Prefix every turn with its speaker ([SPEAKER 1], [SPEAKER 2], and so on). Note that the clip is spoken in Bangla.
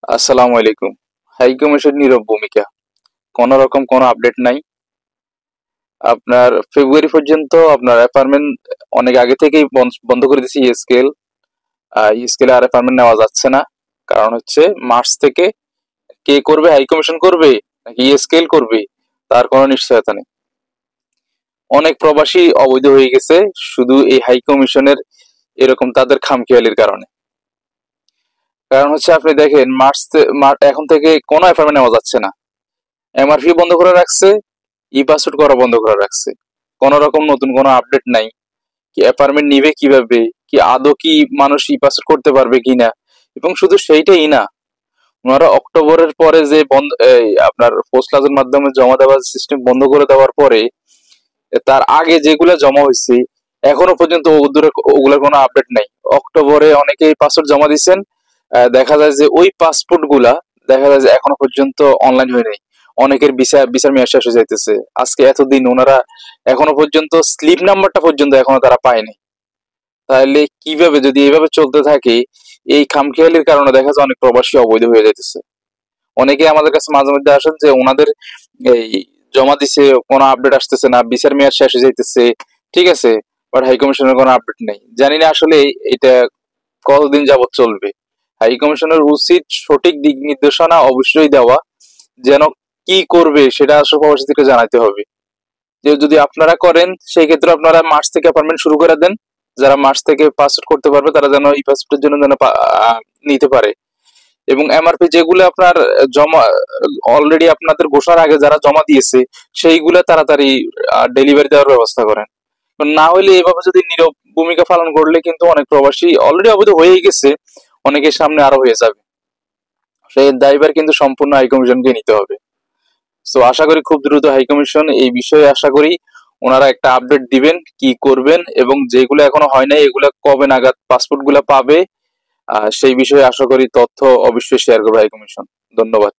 [SPEAKER 1] আসসালামু আলাইকুম। হাই কমিশন নীরব ভূমিকা, কোন রকম কোনো আপডেট নাই। আপনার ফেব্রুয়ারি পর্যন্ত আপনার অ্যাপার্টমেন্ট অনেক আগে থেকেই বন্ধ করে দিয়েছে স্কেল। স্কেলে আর অ্যাপার্টমেন্ট নেওয়া যাচ্ছে না। কারণ হচ্ছে মার্চ থেকে কে করবে, হাই কমিশন করবে নাকি স্কেল করবে, তার কোনো নিশ্চয়তা নেই। অনেক প্রবাসী অবৈধ হয়ে গেছে শুধু এই হাই কমিশনের এরকম তাদের খামখেয়ালির কারণে। কারণ হচ্ছে আপনি দেখেন এখন থেকে কোনো অ্যাপার্টমেন্ট নেওয়া যাচ্ছে না। এমআরপি বন্ধ করে রাখছে, ই পাসওয়ার্ড করা বন্ধ করে রাখছে। কোন রকম নতুন কোনো আপডেট নাই। কি অ্যাপার্টমেন্ট নিবে কিভাবে, কি আদৌ কি মানুষ ই পাসওয়ার্ড করতে পারবে কিনা। এবং শুধু সেইটাই না, ওনারা অক্টোবরের পরে যে বন্ধ আপনার পোস্ট ক্লাসের মাধ্যমে জমা দেওয়ার সিস্টেম বন্ধ করে দেওয়ার পরে তার আগে যেগুলো জমা হয়েছে এখনো পর্যন্ত ওগুলোর কোনো আপডেট নাই। অক্টোবরে অনেকেই পাসপোর্ট জমা দিচ্ছেন, দেখা যায় যে ওই পাসপোর্ট গুলা দেখা যায় যে এখনো পর্যন্ত অনলাইন হয় নাই। অনেকের বিচার মেয়াদ শেষ হয়ে যাইতেছে। আজকে এতদিন ওনারা এখনো পর্যন্ত স্লিপ নাম্বারটা পর্যন্ত এখনো তারা পায়নি। তাহলে কিভাবে, যদি এইভাবে চলতে থাকে, এই খামখেয়ালির কারণে দেখা যায় অনেক প্রবাসী অবৈধ হয়ে যাইতেছে। অনেকে আমাদের কাছে মাঝে মধ্যে আসেন যে ওনাদের এই জমা দিছে, কোনো আপডেট আসতেছে না, বিচার মেয়াদ শেষ হয়ে যাইতেছে, ঠিক আছে, বাট হাই কমিশনের কোনো আপডেট নেই। জানি না আসলে এটা কতদিন যাবত চলবে। হাই কমিশনের উচিত সঠিক দিক নির্দেশনা অবশ্যই দেওয়া, যেন কি করবে সেটা আসলে প্রবাসীদেরকে জানাতে হবে। যে যদি আপনারা করেন সেই ক্ষেত্রে আপনারা মার্চ থেকে অ্যাপয়েন্টমেন্ট শুরু করে দেন। যারা মার্চ থেকে পাসপোর্ট করতে পারবে তারা যেন এই পাসপোর্টের জন্য যেন নিতে পারে। এবং এমআরপি যেগুলো আপনার জমা অলরেডি আপনাদের ঘোষণার আগে যারা জমা দিয়েছে সেইগুলো তাড়াতাড়ি ডেলিভারি দেওয়ার ব্যবস্থা করেন। না হলে এভাবে যদি নীরব ভূমিকা পালন করলে কিন্তু অনেক প্রবাসী অলরেডি অবৈধ হয়েই গেছে, অনেকের সামনে আরো হয়ে যাবে। সেই দায়ভার কিন্তু সম্পূর্ণ হাই কমিশনকে নিতে হবে। সো আশা করি খুব দ্রুত হাই কমিশন এই বিষয়ে আশা করি ওনারা একটা আপডেট দিবেন, কি করবেন এবং যেগুলো এখনো হয় নাই এগুলো কবে নাগাদ পাসপোর্ট গুলা পাবে, সেই বিষয়ে আশা করি তথ্য অবশ্যই শেয়ার করবে হাই কমিশন। ধন্যবাদ।